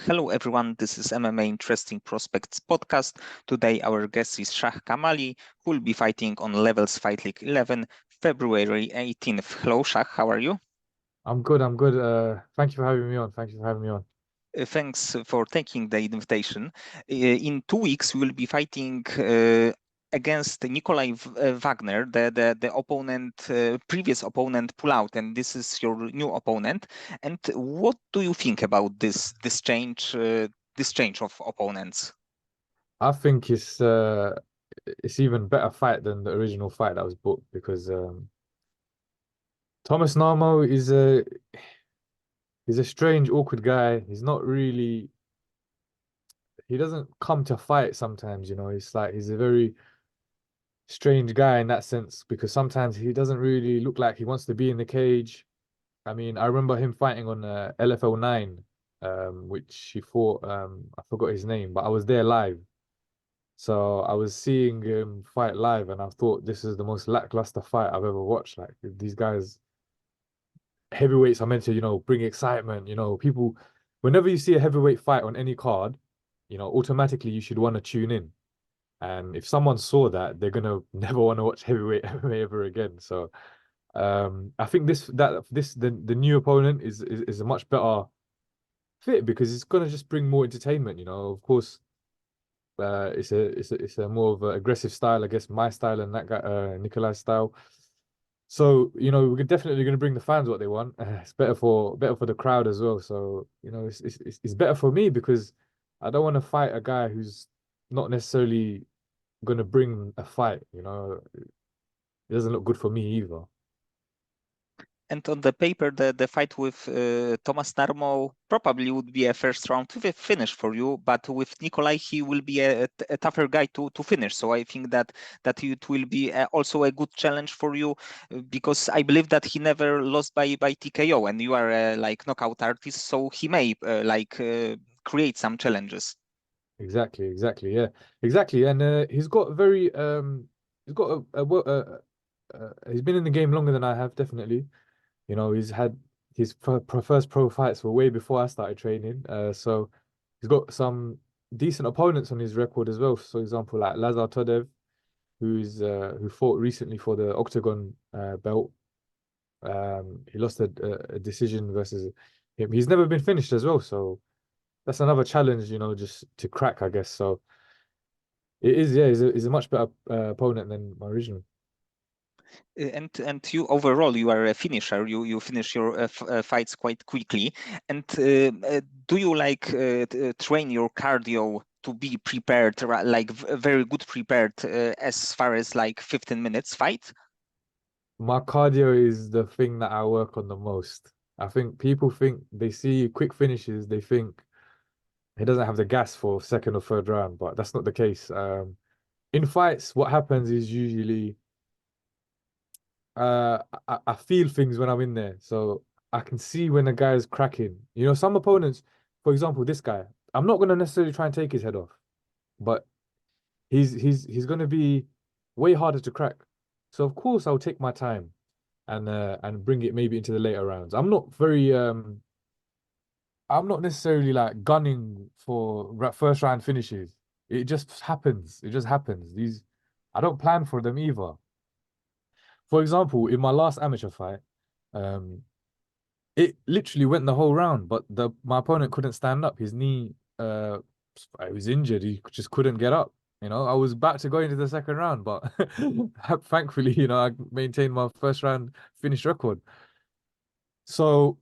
Hello everyone, this is MMA Interesting Prospects podcast. Today our guest is Shah Kamali, who will be fighting on Levels Fight League 11, February 18th. Hello Shah, how are you? I'm good. I'm good. Thank you for having me on. Thank you for having me on. Thanks for taking the invitation. In 2 weeks, we will be fighting against Nikolai Wagner, the opponent, previous opponent pull out, and this is your new opponent. And what do you think about this change of opponents? I think it's even better fight than the original fight that was booked because Thomas Narmo he's a strange, awkward guy. He doesn't come to fight sometimes, you know. It's like he's a very strange guy in that sense because sometimes he doesn't really look like he wants to be in the cage. I mean, I remember him fighting on LFL 9, which he fought. I forgot his name, but I was there live. So I was seeing him fight live, and I thought this is the most lackluster fight I've ever watched. Like these guys, heavyweights are meant to, bring excitement. People, whenever you see a heavyweight fight on any card, automatically you should want to tune in. And if someone saw that, they're gonna never want to watch heavyweight MMA ever again. So I think the new opponent is a much better fit because it's gonna just bring more entertainment. Of course. It's a more of an aggressive style, I guess, my style and that guy, Nikolai's style. So, we're definitely going to bring the fans what they want. It's better for the crowd as well. So, it's better for me because I don't want to fight a guy who's not necessarily going to bring a fight. It doesn't look good for me either. And on the paper, the fight with Thomas Narmo probably would be a first round finish for you, but with Nikolai, he will be a tougher guy to finish. So I think that it will be also a good challenge for you because I believe that he never lost by TKO, and you are like knockout artist, so he may create some challenges. Exactly, yeah, exactly. And he's got he's been in the game longer than I have, definitely. He's had his first pro fights were way before I started training. So he's got some decent opponents on his record as well. For example, like Lazar Todev, who fought recently for the Octagon belt. He lost a decision versus him. He's never been finished as well, so that's another challenge, just to crack, I guess. So it is, yeah, he's a much better opponent than my original. And you overall you are a finisher. You finish your fights quite quickly. And do you train your cardio to be prepared, like very good prepared, as far as like 15 minutes fight? My cardio is the thing that I work on the most. I think people think they see quick finishes, they think he doesn't have the gas for second or third round, but that's not the case. In fights, what happens is usually I feel things when I'm in there. So I can see when a guy is cracking. Some opponents, for example, this guy, I'm not gonna necessarily try and take his head off, but he's gonna be way harder to crack. So of course I'll take my time and bring it maybe into the later rounds. I'm not necessarily like gunning for first round finishes. It just happens. It just happens. I don't plan for them either. For example, in my last amateur fight, um, it literally went the whole round, but the my opponent couldn't stand up. His knee, he was injured. He just couldn't get up. I was about to go into the second round, but thankfully, I maintained my first round finish record. So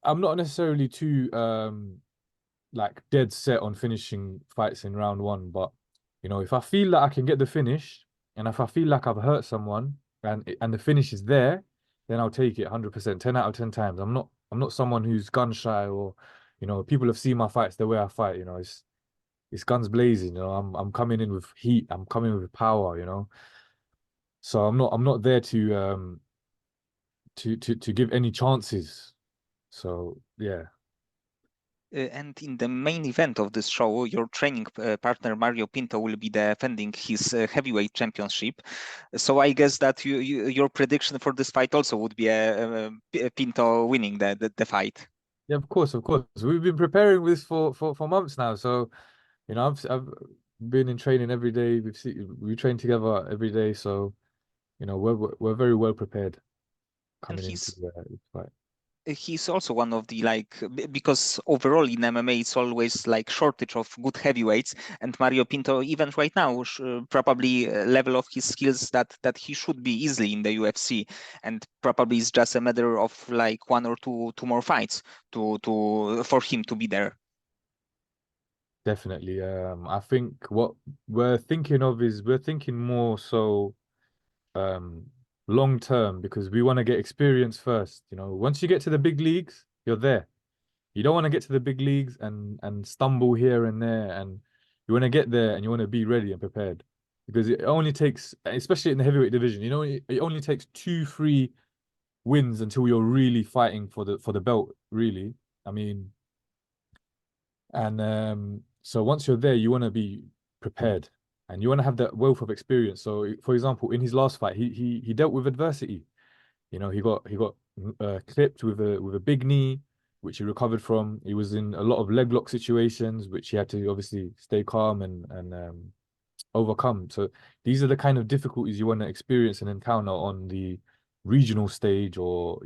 I'm not necessarily too like dead set on finishing fights in round one, but if I feel that I can get the finish, and if I feel like I've hurt someone and the finish is there, then I'll take it 100%, 10 out of 10 times. I'm not someone who's gun shy or people have seen my fights the way I fight. It's guns blazing. I'm coming in with heat. I'm coming with power. So I'm not there to give any chances. So yeah. And in the main event of this show, your training partner Mario Pinto will be defending his heavyweight championship. So I guess that your prediction for this fight also would be Pinto winning the fight. Yeah, of course, of course. We've been preparing this for months now. So, I've been in training every day. We train together every day. So, we're very well prepared And coming into this fight. he's also one of the like because overall in MMA it's always like shortage of good heavyweights, and Mario Pinto even right now probably level of his skills that he should be easily in the UFC, and probably it's just a matter of like one or two more fights to for him to be there. Definitely. I think what we're thinking of is we're thinking more so um long term because we want to get experience first. Once you get to the big leagues, you're there. You don't want to get to the big leagues and stumble here and there, and you want to get there and you want to be ready and prepared because it only takes, especially in the heavyweight division, it only takes 2, 3 wins until you're really fighting for the belt, really. I mean, and so once you're there, you want to be prepared and you want to have that wealth of experience. So, for example, in his last fight, he dealt with adversity. He got clipped with a big knee, which he recovered from. He was in a lot of leg lock situations, which he had to obviously stay calm and overcome. So these are the kind of difficulties you want to experience and encounter on the regional stage, or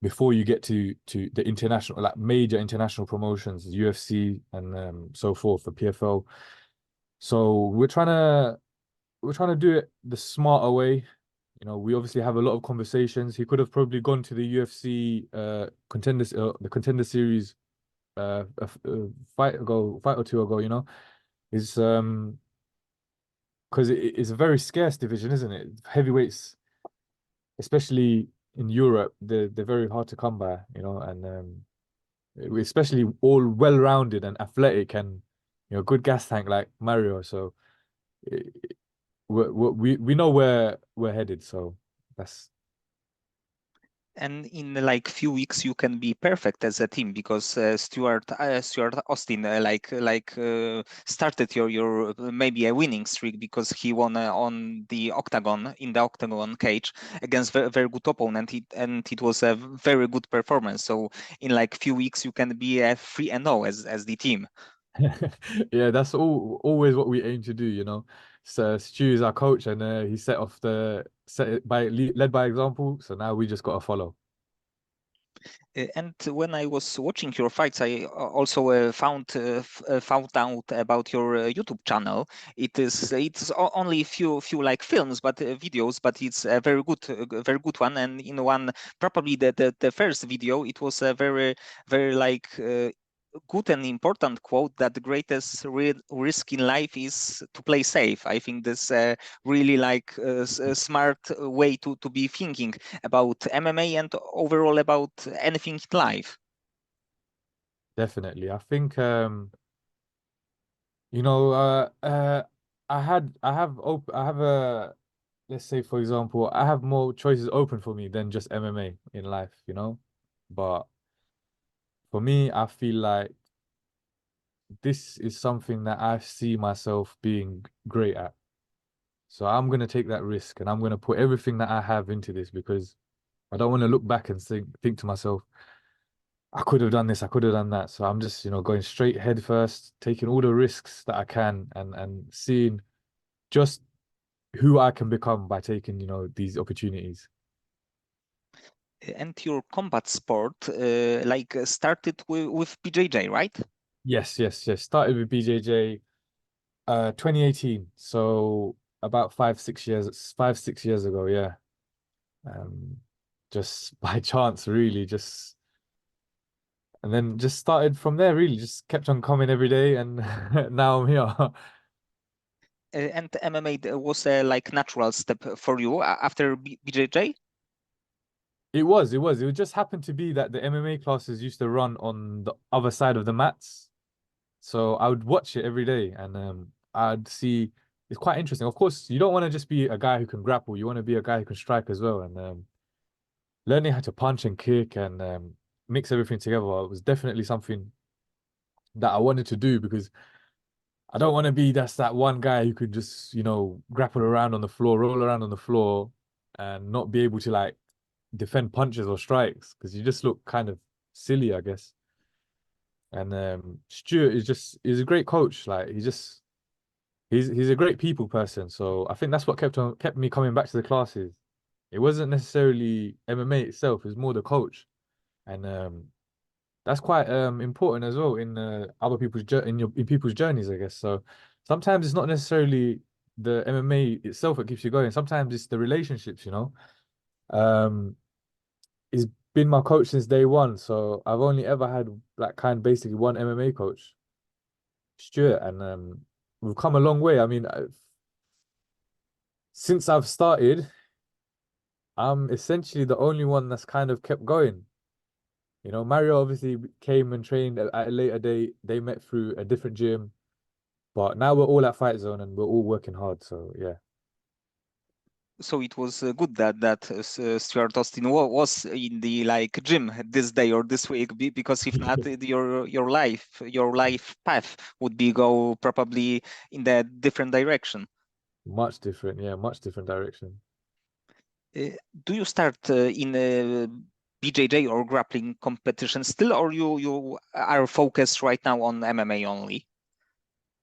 before you get to the international, like major international promotions, UFC and so forth, the PFL. So we're trying to do it the smarter way. We obviously have a lot of conversations. He could have probably gone to the UFC contenders, the contender series fight or two ago. Is because it's a very scarce division, isn't it? Heavyweights, especially in Europe, they're very hard to come by. And especially all well-rounded and athletic and good gas tank like Mario. So eh, we know where we're headed. So that's And in like few weeks you can be perfect as a team because Stuart Austin started your maybe a winning streak because he won on the octagon in the octagon cage against very good opponent, and it was a very good performance. So in like few weeks you can be a 3-0 as the team. yeah, that's always what we aim to do. So Stu is our coach, and he set it led by example. So now we just got to follow. And when I was watching your fights, I also found out about your YouTube channel. It's only few like films, but videos, but it's a very good one. And in one, probably the first video, it was a very like good and important quote that the greatest risk in life is to play safe. I think this really like a smart way to be thinking about MMA and overall about anything in life. Definitely. I think you know I have a, let's say for example, I have more choices open for me than just MMA in life. But for me, I feel like this is something that I see myself being great at. So I'm gonna take that risk and I'm gonna put everything that I have into this because I don't want to look back and think to myself, I could have done this, I could have done that. So I'm just, going straight head first, taking all the risks that I can and seeing just who I can become by taking, these opportunities. And your combat sport started with BJJ, right? Yes, yes, yes. Started with BJJ 2018. So about 5, 6 years ago, yeah. Um just by chance, really, just and then just started from there, really, just kept on coming every day and now I'm here. And MMA was a like natural step for you after BJJ. It just happened to be that the MMA classes used to run on the other side of the mats. So I would watch it every day and I'd see it's quite interesting. Of course, you don't want to just be a guy who can grapple, you want to be a guy who can strike as well. And learning how to punch and kick and mix everything together was definitely something that I wanted to do because I don't want to be that one guy who could just, grapple around on the floor, roll around on the floor and not be able to like defend punches or strikes because you just look kind of silly, I guess. And Stuart is a great coach. Like he's a great people person. So I think that's what kept me coming back to the classes. It wasn't necessarily MMA itself, it was more the coach. And that's quite important as well in other people's in people's journeys, I guess. So sometimes it's not necessarily the MMA itself that keeps you going. Sometimes it's the relationships, you know. Um, he's been my coach since day one, so I've only ever had like basically one MMA coach, Stuart, and we've come a long way. I mean, since I've started, I'm essentially the only one that's kind of kept going. You know, Mario obviously came and trained at a later date. They met through a different gym. But now we're all at Fightzone and we're all working hard. So yeah, So it was good that Stuart Austin was in the like gym this day or this week, because if not, your life path would be go probably in the different direction. much different. Yeah, much different direction. Uh, do you start in BJJ or grappling competition still, or you are focused right now on MMA only?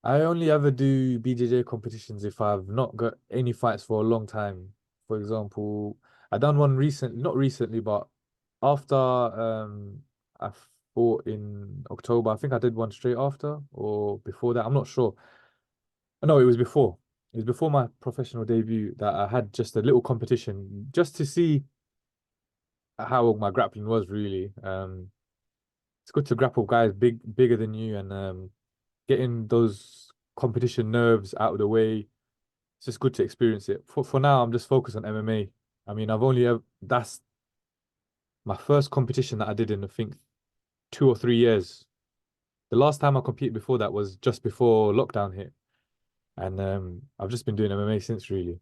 I only ever do BJJ competitions if I've not got any fights for a long time. For example, I done one recently, not recently, but after I fought in October. I think I did one straight after or before that. I'm not sure. No, it was before. It was before my professional debut that I had just a little competition just to see how my grappling was really. It's good to grapple guys bigger than you and getting those competition nerves out of the way. It's just good to experience it. For now, I'm just focused on MMA. I mean, I've only ever, that's my first competition that I did in I think 2 or 3 years. The last time I competed before that was just before lockdown hit, and I've just been doing MMA since really.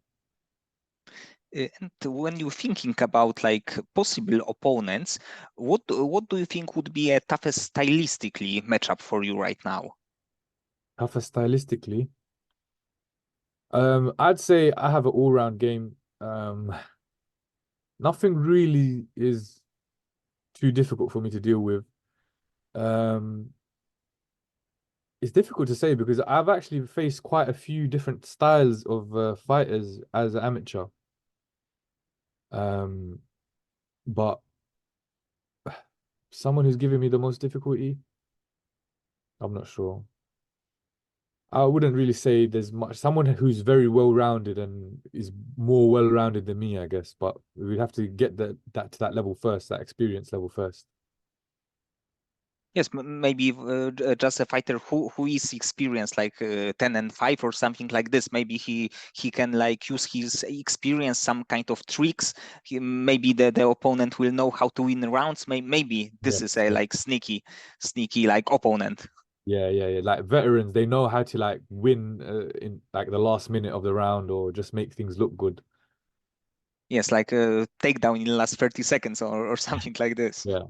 And when you're thinking about like possible opponents, what do you think would be a toughest stylistically matchup for you right now? Tougher stylistically, I'd say I have an all-round game. Nothing really is too difficult for me to deal with. Um, it's difficult to say because I've actually faced quite a few different styles of fighters as an amateur. Um, but someone who's giving me the most difficulty, I'm not sure. I wouldn't really say there's much. Someone who's very well-rounded and is more well-rounded than me, I guess. But we'd have to get that to that level first, that experience level first. Yes, maybe just a fighter who is experienced, like 10-5 or something like this. Maybe he can like use his experience, some kind of tricks. Maybe the opponent will know how to win rounds. Maybe this is Yes, a yes. like sneaky like opponent. Yeah. Like veterans, they know how to like win in like the last minute of the round or just make things look good. Yes, like a takedown in the last 30 seconds or something like this. Yeah.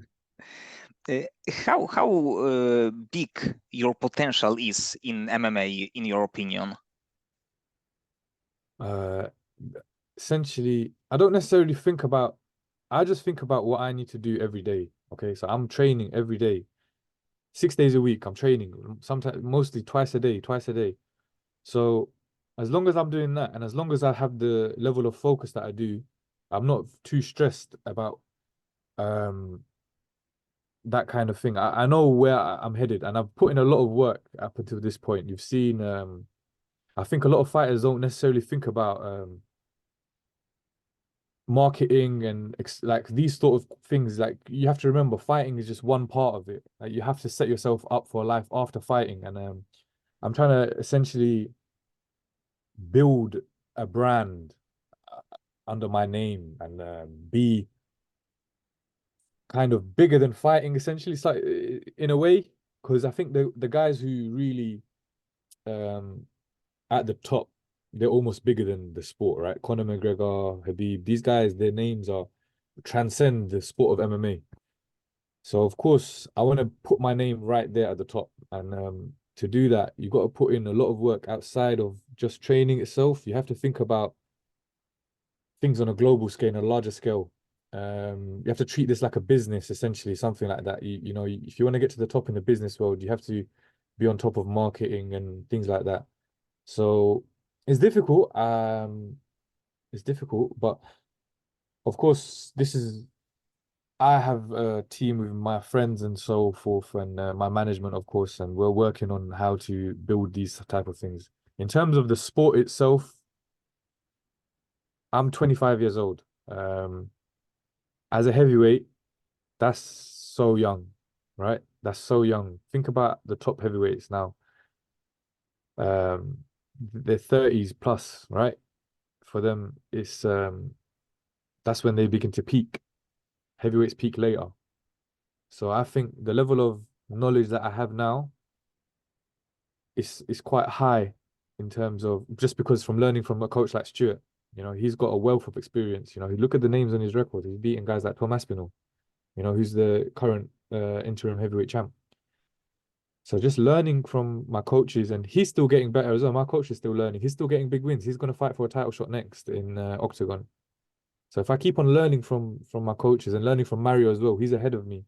Uh, how big your potential is in MMA, in your opinion? Uh, Essentially, I don't necessarily think about, I just think about what I need to do every day. Okay. So I'm training every day, 6 days a week. I'm training sometimes, mostly twice a day. So as long as I'm doing that and as long as I have the level of focus that I do, I'm not too stressed about um that kind of thing. I know where I'm headed and I've put in a lot of work up until this point. You've seen I think a lot of fighters don't necessarily think about marketing and like these sort of things. Like you have to remember fighting is just one part of it. Like you have to set yourself up for life after fighting and I'm trying to essentially build a brand under my name and be kind of bigger than fighting essentially. It's like in a way, because I think the guys who really um at the top, they're almost bigger than the sport, right? Conor McGregor, Habib, these guys, their names are transcend the sport of MMA. So of course, I want to put my name right there at the top. And to do that, you got to put in a lot of work outside of just training itself. You have to think about things on a global scale, on a larger scale. You have to treat this like a business, essentially, something like that. You know, if you want to get to the top in the business world, you have to be on top of marketing and things like that. So it's difficult. It's difficult, but of course, this is I have a team with my friends and so forth, and my management, of course, and we're working on how to build these type of things. In terms of the sport itself, I'm 25 years old. As a heavyweight, that's so young, right? That's so young. Think about the top heavyweights now. Um, they're 30s plus, right? For them, it's that's when they begin to peak. Heavyweights peak later. So I think the level of knowledge that I have now is quite high in terms of just because from learning from a coach like Stuart, you know, he's got a wealth of experience. You know, you look at the names on his record. He's beating guys like Tom Aspinall, you know, who's the current interim heavyweight champ. So just learning from my coaches, and he's still getting better as well. My coach is still learning. He's still getting big wins. He's going to fight for a title shot next in Octagon. So if I keep on learning from my coaches and learning from Mario as well, he's ahead of me,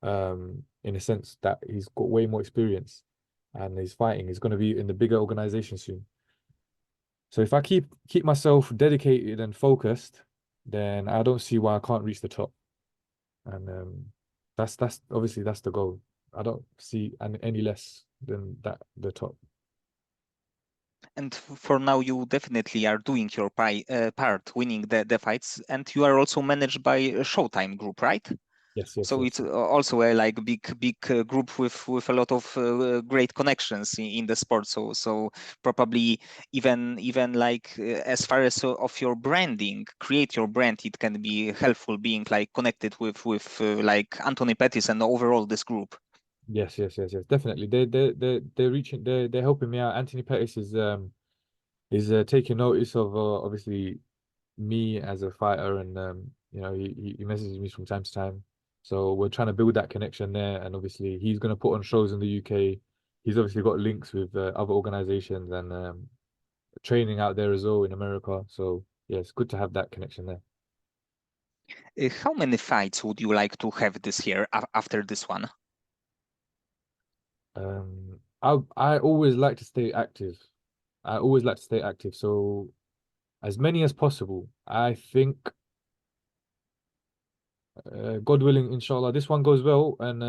in a sense that he's got way more experience and he's fighting. He's going to be in the bigger organization soon. So if I keep myself dedicated and focused, then I don't see why I can't reach the top. And that's obviously that's the goal. I don't see any less than that the top. And for now, you definitely are doing your part, winning the fights, and you are also managed by a Showtime group, right? Yes, yes, So yes. it's also a like big group with a lot of great connections in the sport. So probably even like as far as of your branding, create your brand, it can be helpful being like connected with like Anthony Pettis and overall this group. Yes, yes, yes, yes. Definitely. They're reaching they're helping me out. Anthony Pettis is taking notice of obviously me as a fighter, and you know, he messages me from time to time. So we're trying to build that connection there, and obviously he's going to put on shows in the UK. He's obviously got links with other organizations and training out there as well in America. So yeah, it's good to have that connection there. How many fights would you like to have this year after this one? I always like to stay active. I always like to stay active. So as many as possible. I think, God willing, inshallah, this one goes well, and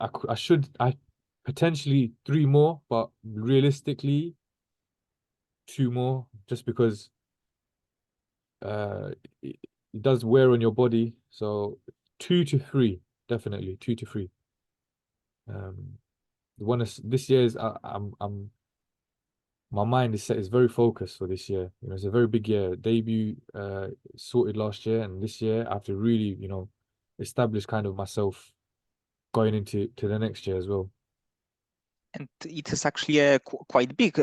I potentially three more, but realistically two more, just because uh it, it does wear on your body. So two to three, definitely two to three. Um, this year's my mind is set, is very focused for this year. You know, it's a very big year. Debut sorted last year, and this year I have to really, you know, establish kind of myself going into the next year as well. And it is actually a quite big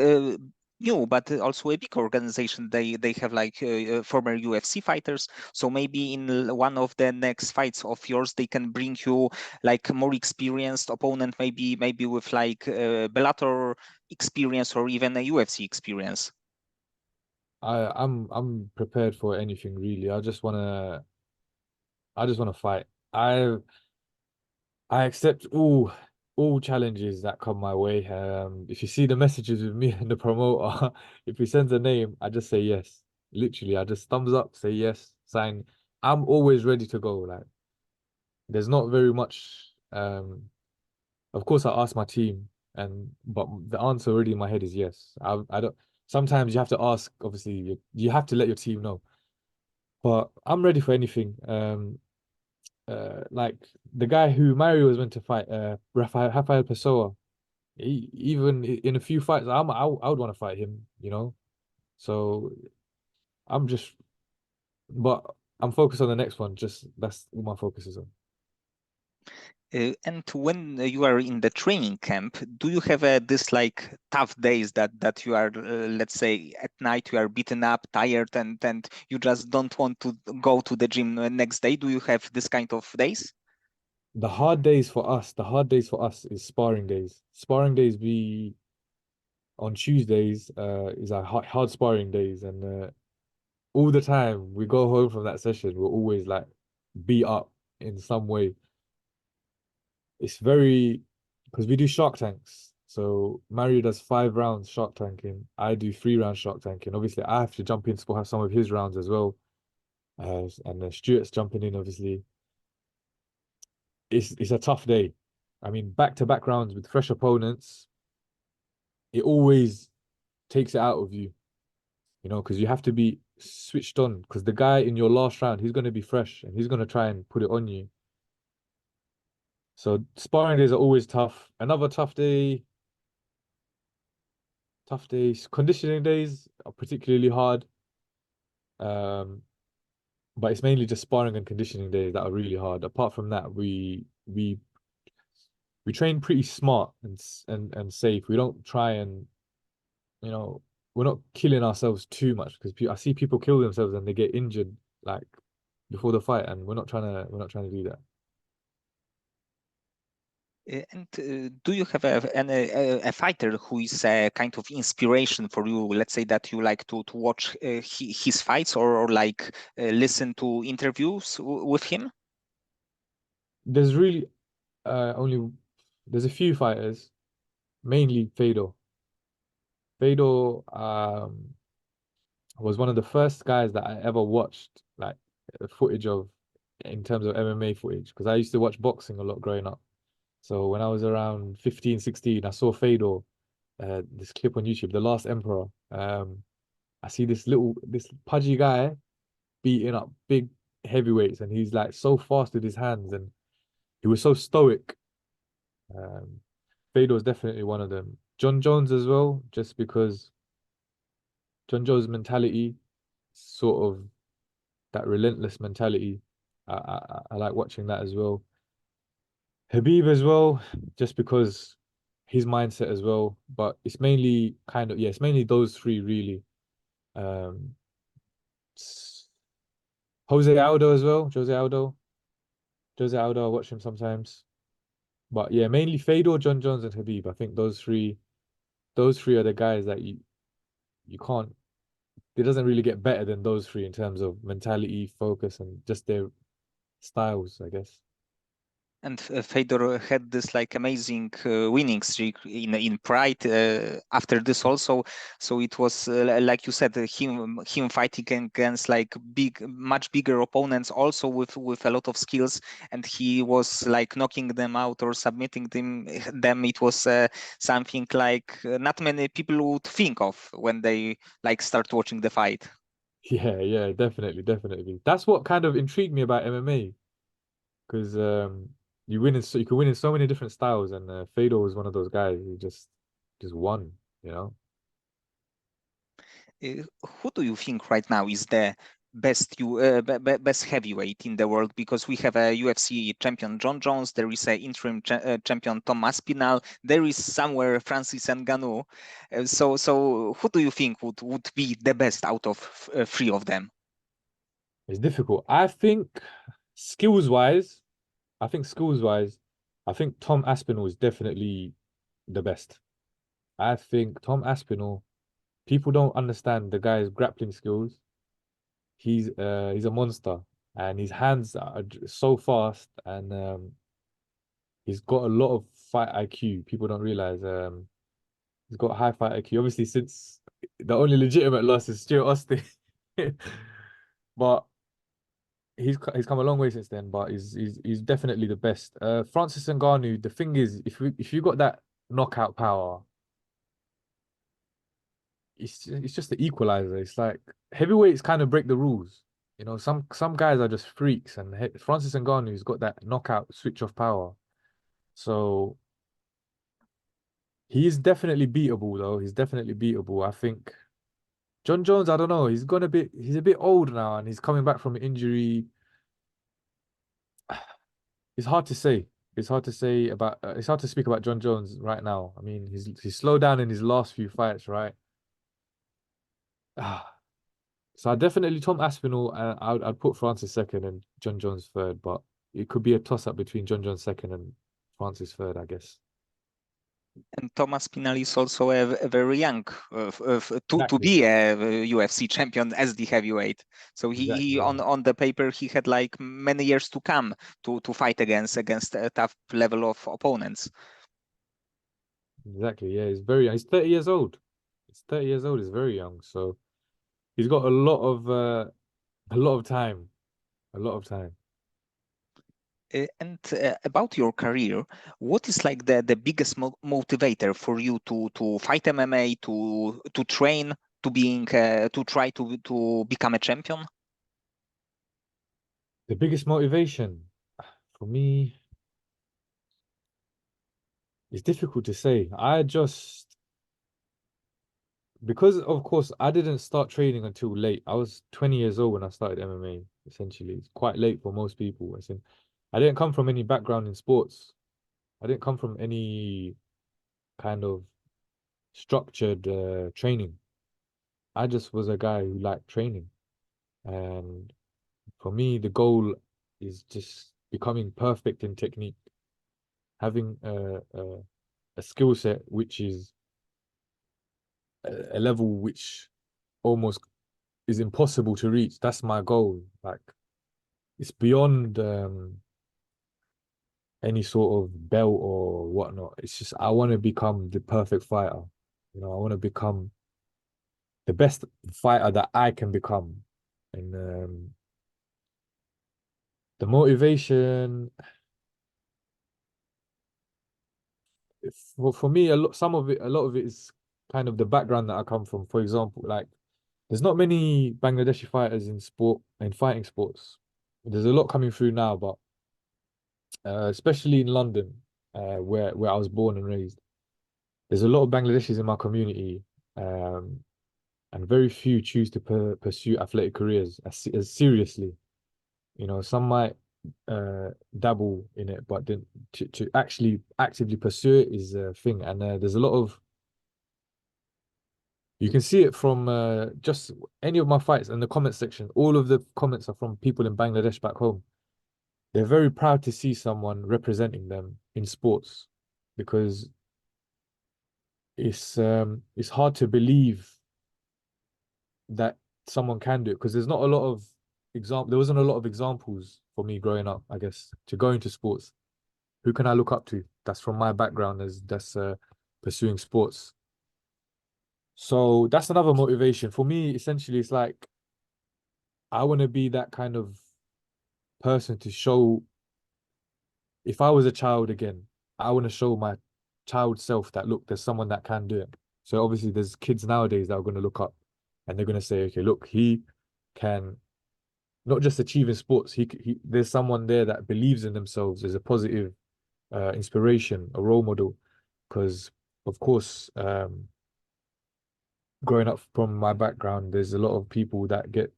new but also a big organization. They have like former UFC fighters, so maybe in one of the next fights of yours they can bring you like a more experienced opponent, maybe with like Bellator experience or even a UFC experience. I'm prepared for anything really. I just wanna fight. I accept all challenges that come my way. If you see the messages with me and the promoter, if he sends a name, I just say yes. Literally, I just thumbs up, say yes, sign. I'm always ready to go. Like, there's not very much. Of course, I ask my team, but the answer already in my head is yes. I don't. Sometimes you have to ask. Obviously, you have to let your team know. But I'm ready for anything. Like the guy who Mario was meant to fight, Rafael Pessoa. Even in a few fights, I would want to fight him. You know, so I'm just, but I'm focused on the next one. Just that's all my focus is on. And when you are in the training camp, do you have this like tough days that you are, let's say, at night you are beaten up, tired, and you just don't want to go to the gym next day? Do you have this kind of days? The hard days for us is sparring days. Sparring days be on Tuesdays. Is our hard sparring days, and all the time we go home from that session, we're always like beat up in some way. It's very because we do Shark Tanks. So Mario does 5 rounds Shark Tanking. I do 3 rounds Shark Tanking. Obviously, I have to jump in to have some of his rounds as well. And then Stuart's jumping in, obviously. It's a tough day. I mean, back-to-back rounds with fresh opponents, it always takes it out of you, because you have to be switched on. Because the guy in your last round, he's going to be fresh and he's going to try and put it on you. So sparring days are always tough. Another tough days. Conditioning days are particularly hard. Um, but it's mainly just sparring and conditioning days that are really hard. Apart from that, we train pretty smart and safe. We don't try and you know we're not killing ourselves too much because I see people kill themselves and they get injured like before the fight, and we're not trying to do that. And do you have a fighter who is a kind of inspiration for you? Let's say that you like to watch his fights, or like listen to interviews with him? There's really only there's a few fighters, mainly Fedor. Fedor was one of the first guys that I ever watched like footage of in terms of MMA footage because I used to watch boxing a lot growing up. So when I was around 15, 16, I saw Fedor, this clip on YouTube, The Last Emperor. I see this pudgy guy beating up big heavyweights, and he's like so fast with his hands, and he was so stoic. Um, Fedor is definitely one of them. John Jones as well, just because John Jones' mentality, sort of that relentless mentality. I like watching that as well. Habib as well, just because his mindset as well. But it's mainly it's mainly those three really. Um, Jose Aldo as well. Jose Aldo, I watch him sometimes. But yeah, mainly Fedor, John Jones, and Habib. I think those three are the guys that you can't. It doesn't really get better than those three in terms of mentality, focus, and just their styles, I guess. And Fedor had this like amazing winning streak in Pride after this also. So it was like you said, him fighting against like much bigger opponents, also with a lot of skills, and he was like knocking them out or submitting them. It was something like not many people would think of when they like start watching the fight. Yeah, yeah, definitely, definitely. That's what kind of intrigued me about MMA because you can win in so many different styles, and Fedor was one of those guys who just won, you know. Who do you think right now is the best heavyweight in the world? Because we have a UFC champion John Jones, there is a interim champion Tom Aspinall, there is somewhere Francis Ngannou. So who do you think would be the best out of three of them? It's difficult. Skills-wise, I think skills-wise, I think Tom Aspinall is definitely the best. I think Tom Aspinall, people don't understand the guy's grappling skills. He's a monster, and his hands are so fast, and he's got a lot of fight IQ. People don't realize he's got high fight IQ. Obviously, since the only legitimate loss is Stuart Austin, but he's come a long way since then. But he's definitely the best. Francis Ngannou. The thing is, if you got that knockout power, it's just the equalizer. It's like heavyweights kind of break the rules. Some guys are just freaks, and Francis Ngannou's got that knockout switch off power. So he is definitely beatable, though. He's definitely beatable. I think John Jones, I don't know. He's a bit old now, and he's coming back from an injury. It's hard to say. It's hard to speak about John Jones right now. I mean, he's slowed down in his last few fights, right? So I definitely Tom Aspinall. I'd put Francis second and John Jones third, but it could be a toss up between John Jones second and Francis third, I guess. And Thomas Pinal is also a very young to Exactly. be a UFC champion as the heavyweight. So he Exactly. Yeah. on the paper he had like many years to come to fight against a tough level of opponents. Exactly. Yeah. He's very young. He's 30 years old. He's 30 years old. He's very young. So he's got a lot of time. A lot of time. And about your career, what is like the biggest motivator for you to fight MMA, to train, to try to become a champion? The biggest motivation for me is difficult to say. I just because of course I didn't start training until late. I was 20 years old when I started MMA, essentially. It's quite late for most people. As in, I didn't come from any background in sports. I didn't come from any kind of structured training. I just was a guy who liked training. And for me, the goal is just becoming perfect in technique, having a skill set which is a level which almost is impossible to reach. That's my goal. Like it's beyond any sort of belt or whatnot. It's just I want to become the perfect fighter. You know, I want to become the best fighter that I can become. And the motivation for me, a lot of it is kind of the background that I come from. For example, like there's not many Bangladeshi fighters in fighting sports. There's a lot coming through now, but especially in London, where I was born and raised, there's a lot of Bangladeshis in my community, um, and very few choose to pursue athletic careers as seriously. You know, some might dabble in it, but then to actually actively pursue it is a thing. And there's a lot of you can see it from just any of my fights in the comment section. All of the comments are from people in Bangladesh back home. They're very proud to see someone representing them in sports because it's hard to believe that someone can do it because there's not a lot of there wasn't a lot of examples for me growing up, I guess, to go into sports. Who can I look up to? That's from my background as that's pursuing sports. So that's another motivation for me. Essentially, it's like I want to be that kind of person to show if I was a child again, I want to show my child self that look, there's someone that can do it. So obviously there's kids nowadays that are going to look up and they're going to say, okay, look, he can not just achieve in sports. There's someone there that believes in themselves as a positive inspiration, a role model. Because of course, growing up from my background, there's a lot of people that get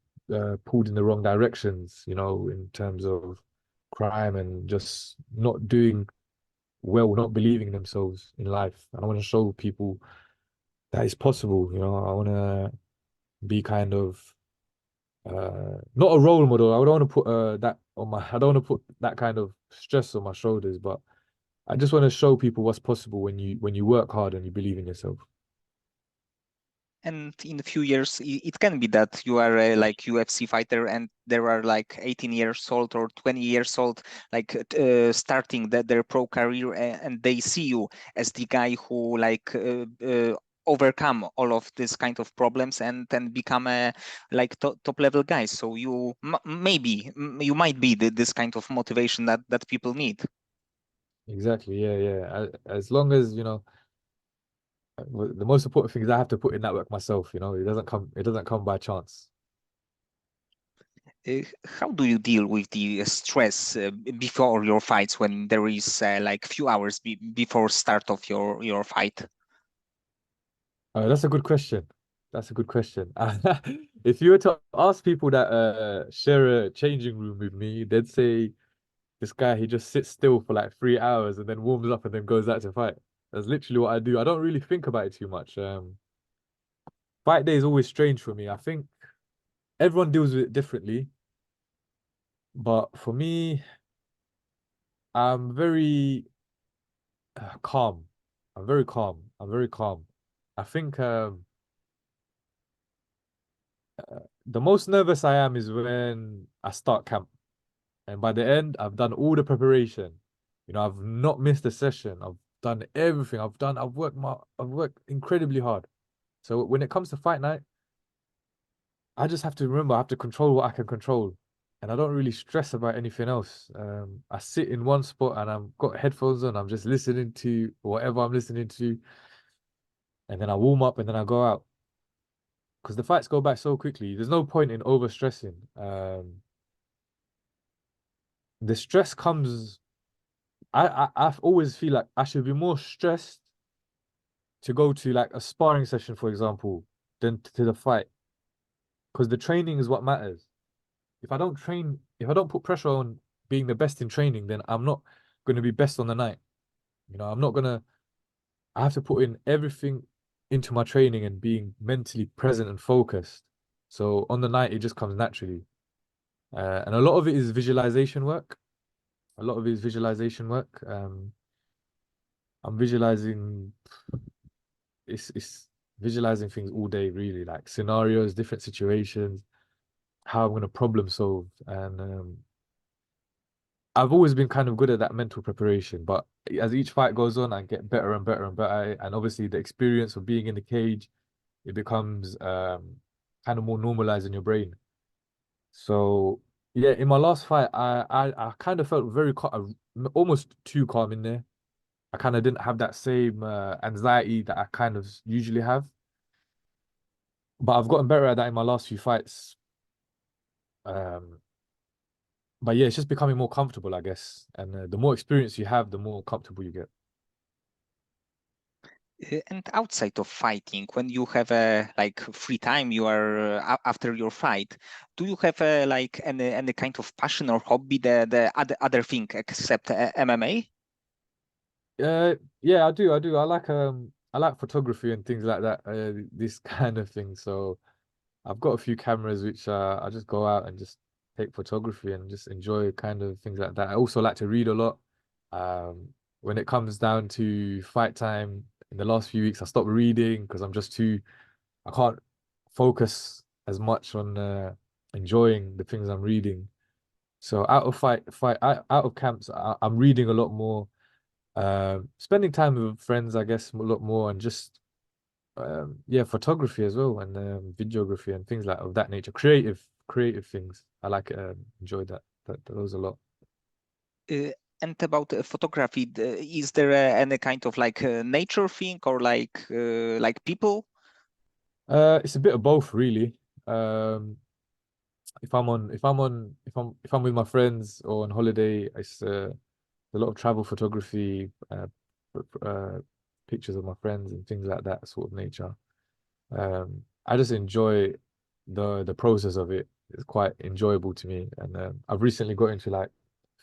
pulled in the wrong directions, you know, in terms of crime and just not doing well, not believing in themselves in life. And I want to show people that it's possible, you know. I want to be kind of not a role model. I don't want to put that on my I don't want to put that kind of stress on my shoulders, but I just want to show people what's possible when you work hard and you believe in yourself. And in a few years, it can be that you are a like UFC fighter, and there are like 18 years old or 20 years old, like starting their pro career, and they see you as the guy who like overcome all of this kind of problems and then become a like top level guy. So you maybe you might be this kind of motivation that people need. Exactly. Yeah, yeah. As long as, you know, the most important thing is I have to put in that work myself, you know. It doesn't come by chance. How do you deal with the stress before your fights when there is like few hours before start of your fight? That's a good question. That's a good question. If you were to ask people that share a changing room with me, they'd say this guy he just sits still for like 3 hours and then warms up and then goes out to fight. That's literally what I do. I don't really think about it too much. Fight day is always strange for me. I think everyone deals with it differently, but for me, I'm very calm. I'm very calm. I'm very calm. I think the most nervous I am is when I start camp. And by the end, I've done all the preparation. You know, I've not missed a session. I've done everything. I've worked incredibly hard. So when it comes to fight night, I just have to remember I have to control what I can control. And I don't really stress about anything else. I sit in one spot and I've got headphones on. I'm just listening to whatever I'm listening to. And then I warm up and then I go out. Because the fights go by so quickly. There's no point in over stressing. The stress comes. I always feel like I should be more stressed to go to like a sparring session, for example, than to the fight. Because the training is what matters. If I don't put pressure on being the best in training, then I'm not going to be best on the night. You know, I have to put in everything into my training and being mentally present and focused. So on the night, it just comes naturally. And a lot of it is visualization work. A lot of it is visualization work. I'm visualizing, it's visualizing things all day, really, like scenarios, different situations, how I'm going to problem solve. And I've always been kind of good at that mental preparation, but as each fight goes on, I get better and better and better. And obviously, the experience of being in the cage, it becomes kind of more normalized in your brain. So yeah, in my last fight, I kind of felt very almost too calm in there. I kind of didn't have that same anxiety that I kind of usually have, but I've gotten better at that in my last few fights. Um, but yeah, it's just becoming more comfortable, I guess. And the more experience you have, the more comfortable you get. And outside of fighting, when you have a like free time, you are after your fight, do you have like any kind of passion or hobby, the other thing except MMA? Yeah, I do. I like photography and things like that. This kind of thing. So I've got a few cameras which I just go out and just take photography and just enjoy kind of things like that. I also like to read a lot. Um, when it comes down to fight time, in the last few weeks, I stopped reading because I can't focus as much on enjoying the things I'm reading. So out of camps, I'm reading a lot more, spending time with friends, I guess, a lot more, and just yeah, photography as well, and videography and things like of that nature. Creative things. I like enjoy those a lot. Uh, and about photography, is there any kind of like nature thing or like people? It's a bit of both, really. Um, if I'm with my friends or on holiday, it's a lot of travel photography, pictures of my friends and things like that sort of nature. I just enjoy the process of it. It's quite enjoyable to me, and I've recently got into like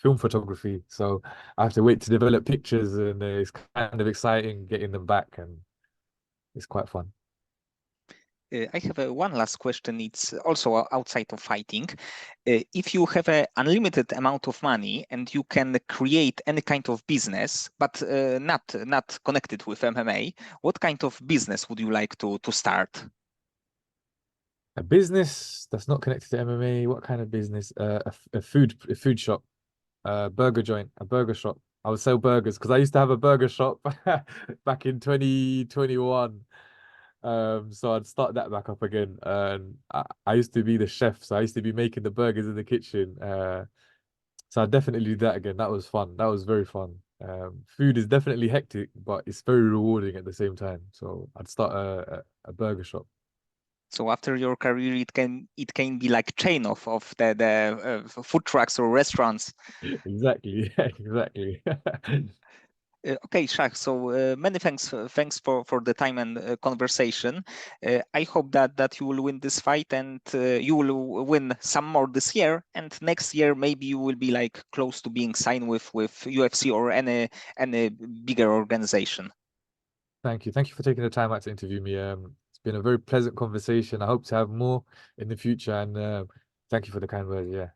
film photography, so I have to wait to develop pictures, and it's kind of exciting getting them back, and it's quite fun. I have one last question. It's also outside of fighting. If you have an unlimited amount of money and you can create any kind of business, but not connected with MMA, what kind of business would you like to start? A business that's not connected to MMA, what kind of business? A food shop, a burger joint, a burger shop. I would sell burgers because I used to have a burger shop back in 2021. So I'd start that back up again. And I used to be the chef, so I used to be making the burgers in the kitchen. So I'd definitely do that again. That was fun. That was very fun. Food is definitely hectic, but it's very rewarding at the same time. So I'd start a burger shop. So after your career, it can be like chain of the food trucks or restaurants. Exactly. Exactly. Okay, Shah. So many thanks for the time and conversation. I hope that you will win this fight and you will win some more this year. And next year maybe you will be like close to being signed with UFC or any bigger organization. Thank you. Thank you for taking the time out to interview me. It's been a very pleasant conversation. I hope to have more in the future, and thank you for the kind words. Yeah.